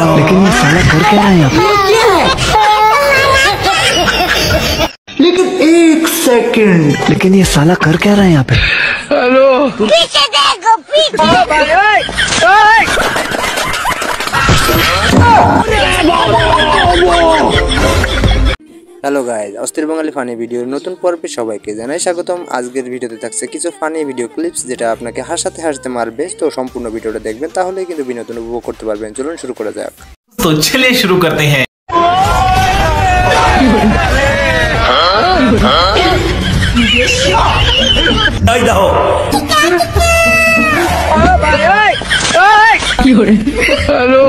लेकिन ये साला कर क्या रहा है यहाँ पे? लेकिन एक सेकंड, लेकिन ये साला कर क्या रहा है यहाँ पे? हेलो, पीछे देखो, पीछे। হ্যালো গাইজ, অস্থির বাঙালি ফানি ভিডিওর নতুন পর্বে সবাইকে জানাই স্বাগতম। আজকের ভিডিওতে থাকছে কিছু ফানি ভিডিও ক্লিপস যেটা আপনাকে হাসাতে হাসতে মারবে। তো সম্পূর্ণ ভিডিওটা দেখবেন, তাহলেই কিন্তু বিনোদন উপভোগ করতে পারবেন। চলুন শুরু করা যাক। তো চলিए শুরু করতে हैं। हेलो,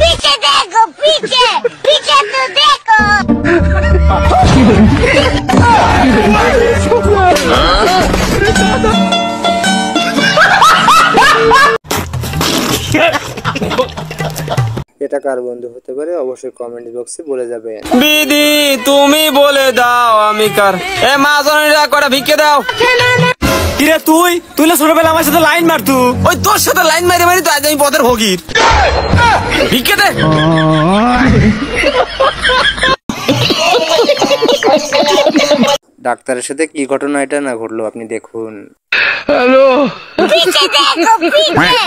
पीछे देखो, पीछे पीछे तो देखो। এটা কার বন্ধু হতে পারে অবশ্যই কমেন্ট বক্সে বলে যাবেন। দিদি তুমি বলে দাও আমি কার। এ মা জননীরা কটা ভিক্ষে দাও। কিরে তুই না ছোটবেলা আমার সাথে লাইন মারতু। ওই তোর সাথে লাইন মারি মারি তো আজ আমি পথের ভোগীর। ভিক্ষে দে। ডাক্তারের সাথে কি ঘটনা এটা না ঘটলো আপনি দেখুন। हेलो, पीछे देखो, पीछे।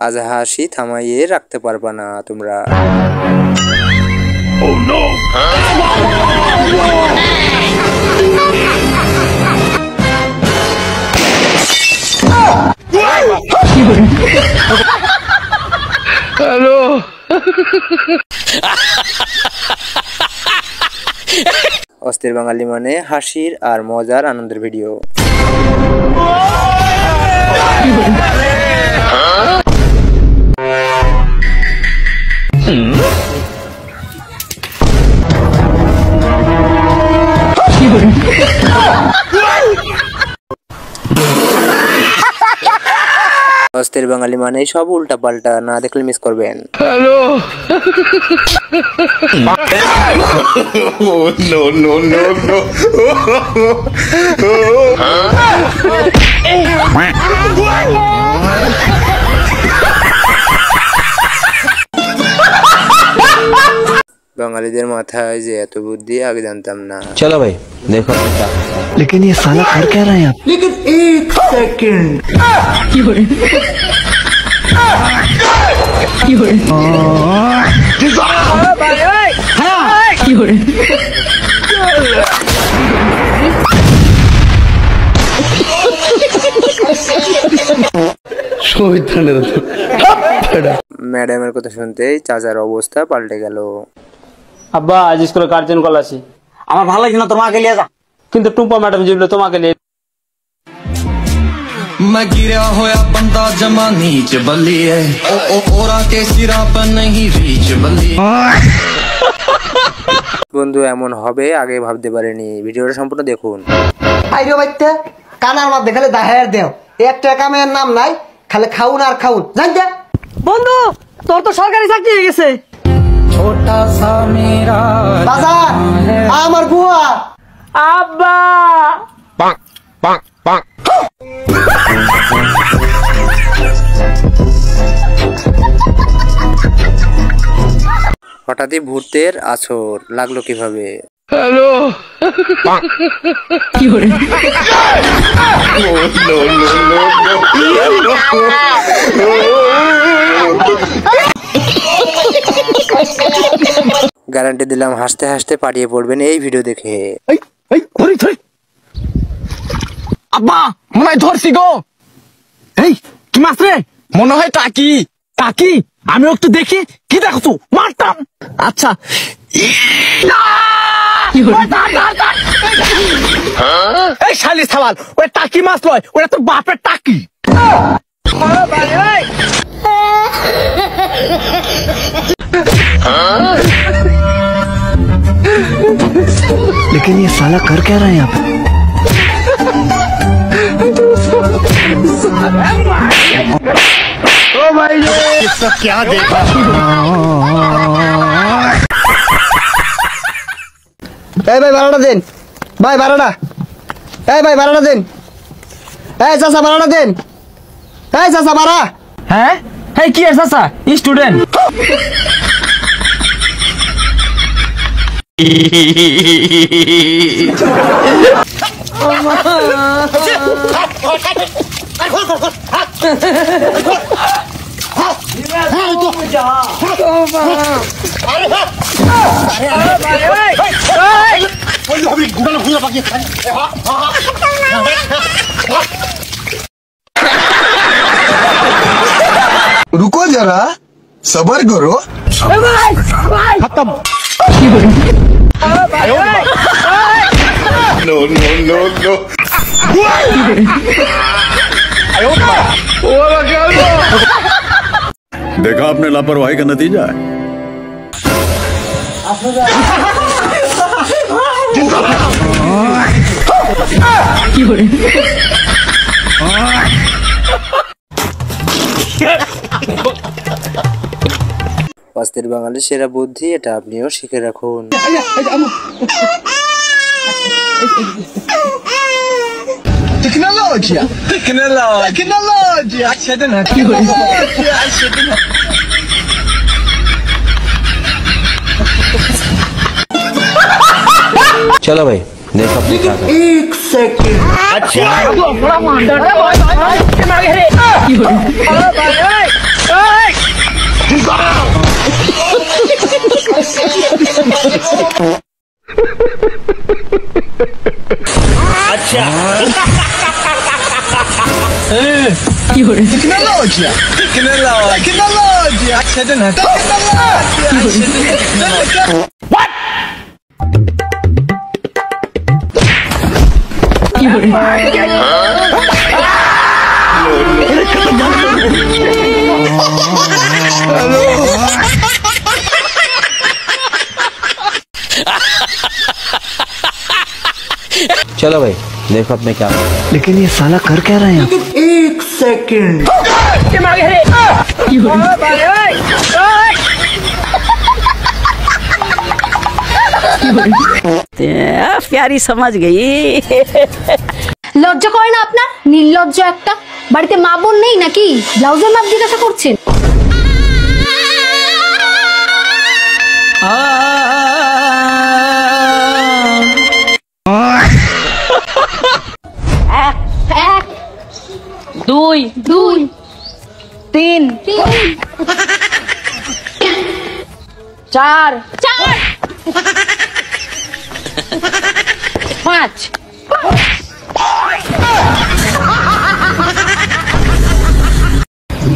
আজ হাসি থামাইয়ে রাখতে পারবা না তোমরা। हेलो, অস্থির বাঙালি মানে হাসির আর মজার আনন্দের ভিডিও। অস্থির বাঙালি মানে সব উল্টা পাল্টা, না দেখলে মিস করবেন। हेलो, বাঙালিদের মাথায় যে এত বুদ্ধি আগে জানতাম না। চলো ভাই দেখো। लेकिन ये साला कर क्या रहा है यहाँ पे? लेकिन एक सेकंड। ম্যাডামের কথা শুনতেই চাচার অবস্থা পাল্টে গেল। আব্বা আজ স্কুলে গার্জেন কল আছে। আমার ভালো লাগছে না, তোমাকে নিয়ে যা। কিন্তু টুম্পা ম্যাডাম জিবলে তোমাকে নিয়ে। मैं गिरा होया बंदा जमा नीच बल्लिए ओ ओरा के सिरा पर नहीं रीच बल्लिए। বন্ধু এমন হবে আগে ভাবতে পারিনি। ভিডিওটা সম্পূর্ণ দেখুন। আইরো বাইতে কানার মধ্যে খালি দাহের দেও, একটা কামের নাম নাই, খালি খাউন আর খাউন। জানতে বন্ধু তোর তো সরকারি চাকরি হয়ে গেছে। छोटा सा मेरा বাজার আমার বুয়া আব্বা হঠাৎই ভূতের আছর লাগলো কিভাবে? हेलो, গ্যারান্টি দিলাম হাসতে হাসতে পাঠিয়ে পড়বেন এই ভিডিও দেখে। আব্বা মনে হয় ধরছি গো। এই কি মাছ রে? মনে হয় টাকি। টাকি? আমি একটু দেখি। কি দেখছো? মারতাম। আচ্ছা এই শালি সাওয়াল, ওই টাকি মাছ লয়, ওটা তোর বাপের টাকি। लेकिन ये साला कर क्या रहा है यहाँ पे? ओ भाई ये सब क्या देखा? भाई भाड़ा देन, भाई भाड़ा, भाई भाड़ा देन, चाचा भाड़ा देन, चाचा भाड़ा है কি চাচা স্টুডেন্ট रुको जरा, सबर करो। खत्म। No no no no. देखा आपने लापरवाही का नतीजा है। অস্থির বাঙালির সেরা বুদ্ধি, এটা আপনিও শিখে রাখুন। टेक्नोलॉजी चलो भाई देखो अपनी क्या कर। 1 सेकंड। चलो भाई देखो अपने क्या कर। लेकिन ये साला कर क्या रहा है यहाँ पे? 1 सेकंड। प्यारी समझ गई। লজ্জা করে না আপনার? নির্লজ্জ একটা। বাড়িতে মা বোন নেই নাকি? ব্লাউজের মাপ জিজ্ঞাসা করছেন। এক, দুই, তিন, চার, 5।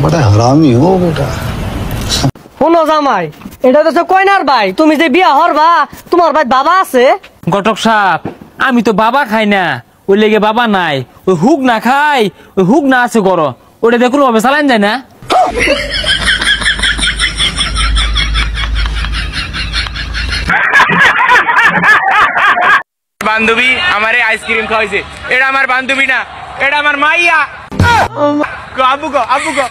बड़ा हरामी हो बेटा। শোনো জামাই, এটা তো কয়নার ভাই, তুমি যে বিয়া হরবা তোমার ভাই বাবা আছে? ঘটক সাহেব, আমি তো বাবা খাই না, ওই লেগে বাবা নাই। ওই হুক না খাই, ওই হুক না আছে করো, ওটা দেখুন ভাবে চালান যায় না। বান্ধবী আমারে আইসক্রিম খাওয়াইছে, এটা আমার বান্ধবী না, এটা আমার মাইয়া। আবু গো, আবু গো।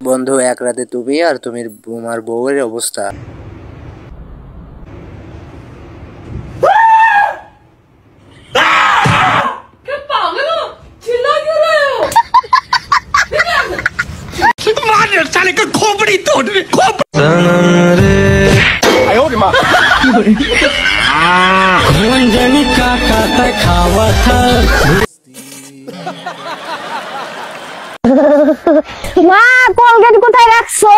বন্ধু, এক রাতে তুমি আর তোমার বউয়ের অবস্থা। মা, কলগেট কোথায় রাখছো?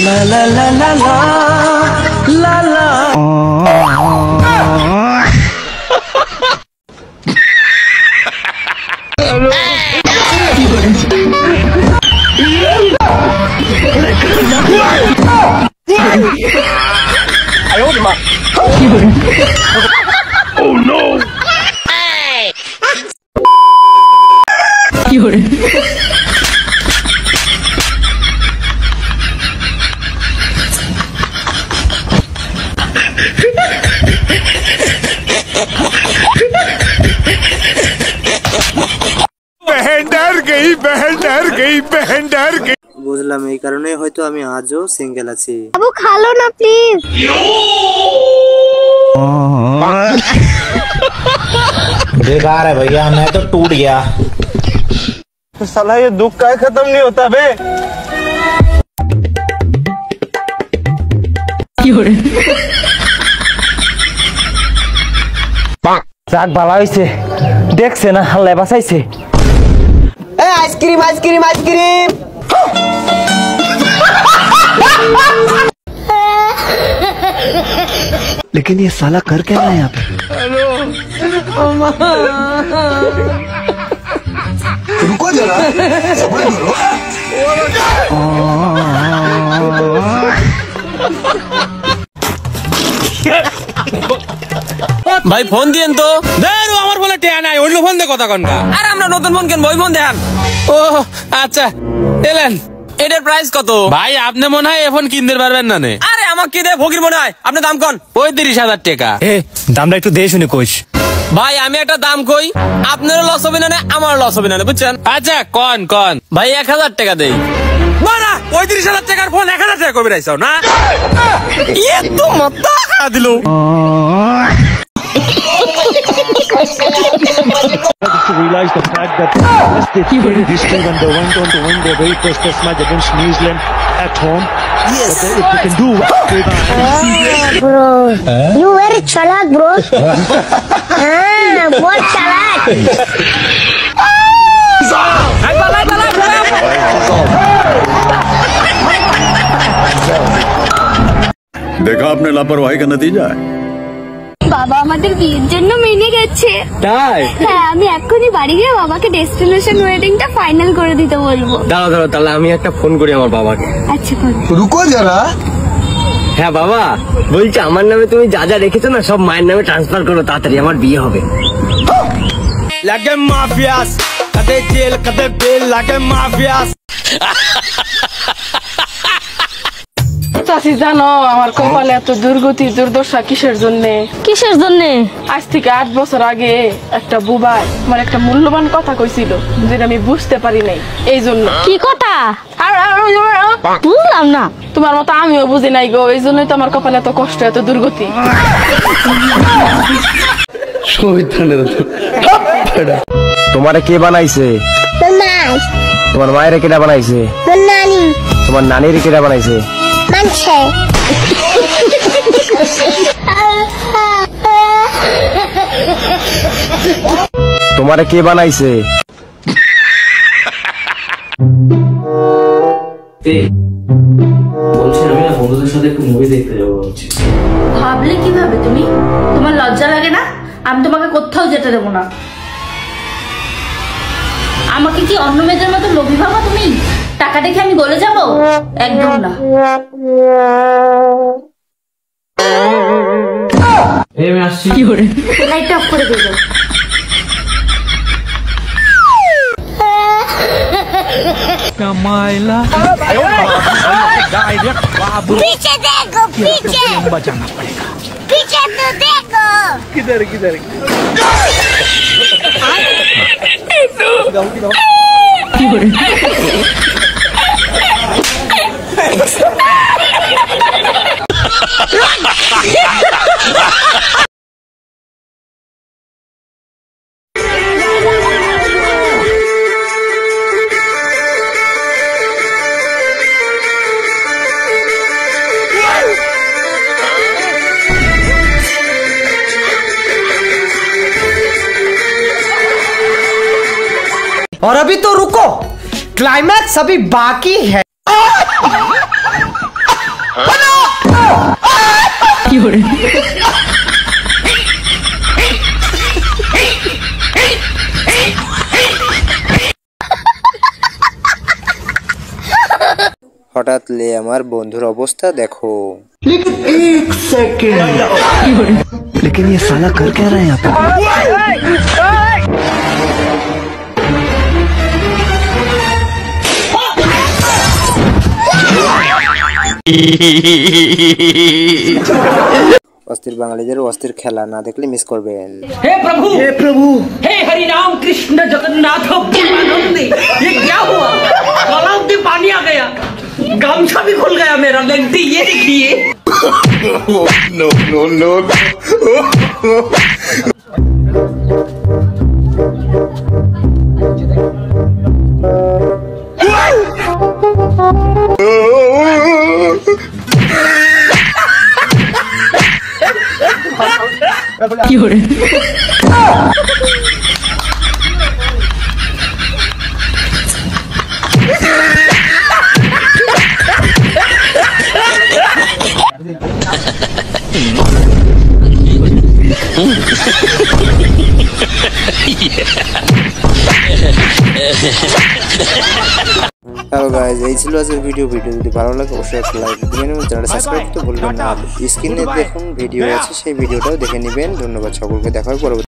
লা লা লা লা লা লা লা। Oh no! বুঝলাম, এই কারণে হয়তো আমি আজও সিঙ্গেল আছি। বাবু খালো না প্লিজ। बेकार है भैया, मैं तो टूट गया। साला ये दुख का खत्म नहीं होता बे। যাক ভালো হয়েছে, দেখছে না হাল্লায় বাঁচাইছে। Ice cream ice cream ice cream. लेकिन ये साला कर क्या रहा है यहाँ पे? रुको जरा, सब्र करो। ভাই ফোন দিয়েন তো। দেরু আমার ফোনে টেয়া নাই, অন্য ফোন দিয়ে কথা কন। আরে আমরা নতুন ফোন কেন, ওই ফোন দেন। ও আচ্ছা এলেন। এটার প্রাইস কত? ভাই আপনি মনে হয় এখন কিনতে পারবেন না। আরে আমাকে কিনে ফকির মনে হয়, আপনি দাম কন। 35,000 টাকা। দামটা একটু দিয়ে শুনে কইস। ভাই আমি একটা দাম কই, আপনারও লস হবে না, আমারও লস হবে না, বুঝছেন? আচ্ছা কন কন। ভাই 1000 টাকা দেই। বাড়া 35,000 টাকার ফোন 1000 টাকা কবে রাইছাও না? এ তো মাথা খা দিল। To realize the fact that unless they played history when they went on to win their very first test match against New Zealand at home. Yes. But if they can do Bro, you very chalak, bro. What chalak? देखा आपने लापरवाही का नतीजा है। বাবা আমাদের বিয়ের জন্য মেনে গেছে। তাই? হ্যাঁ, আমি এখনই বাড়ি গিয়ে বাবাকে ডেস্টিনেশন ওয়েডিংটা ফাইনাল করে দিতে বলবো। দাঁড়াও তাহলে আমি একটা ফোন করি আমার বাবাকে। আচ্ছা কর। রুকো যারা। হ্যাঁ বাবা, বলছি আমার নামে তুমি যা যা রেখেছো না সব মায়ের নামে ট্রান্সফার করো, তাড়াতাড়ি আমার বিয়ে হবে। লাগে মাফিয়াস, কদে জেল কদে বেল, লাগে মাফিয়াস। চাচি জানো আমার কপালে এত দুর্গতি দুর্দশা কিসের জন্য? কিসের জন্য? আজ থেকে 8 বছর আগে একটা বুবাই আমার একটা মূল্যবান কথা কইছিল, যেটা আমি বুঝতে পারি নাই, এই জন্য। কি কথা? বুঝলাম না। তোমার মতো আমিও বুঝি নাই গো, এই জন্যই তো আমার কপালে এত কষ্ট, এত দুর্গতি। तुम्हारे के बनाइसे? तुम्हार मायरे केडा बनाइसे? নানি। तुम्हार नानी रे केडा बनाइसे? মানছে। तुम्हारे के बनाइसे? বলছি আমি না বন্ধুদের সাথে একটু মুভি দেখতে যাবো বলছি। ভাবলে কিভাবে তুমি? তোমার লজ্জা লাগে না? আমি তোমাকে কোথাও যেতে দেবো না। আমাকে কি অন্য মেয়েদের মতো লোভী ভাবো তুমি? টাকা দেখে আমি গলে যাব? একদম না। আমি আসছি। কি করে লাইট অফ করে দিও। कमाइला डायरेक्ट बाबू पीछे देखो, पीछे बचाना पड़ेगा। पीछे तो देखो। किधर किधर और अभी तो रुको, क्लाइमैक्स अभी बाकी है। হঠাৎ লে আমার বন্ধুর অবস্থা দেখো। लेकिन एक सेकंड, लेकिन ये साला कर क्या रहा है यहाँ पे? অস্থির বাঙালিদের অস্থির খেলা না দেখলে মিস করবেন। हे प्रभु हे हरि राम कृष्ण जगन्नाथ प्रेमानंद, ये क्या हुआ? गलाव में पानी आ गया, गामछा भी खुल गया मेरा। लगती ये देखिए। No no no hello guys, এই ছিল আজকের ভিডিও যদি ভালো লাগে অবশ্যই একটা লাইক দিবেন এবং চ্যানেলটা সাবস্ক্রাইব করতে ভুলবেন না। স্ক্রিনে দেখুন ভিডিও আছে, সেই ভিডিওটাও দেখে নেবেন। ধন্যবাদ সকলকে, দেখা হবে পরবর্তী।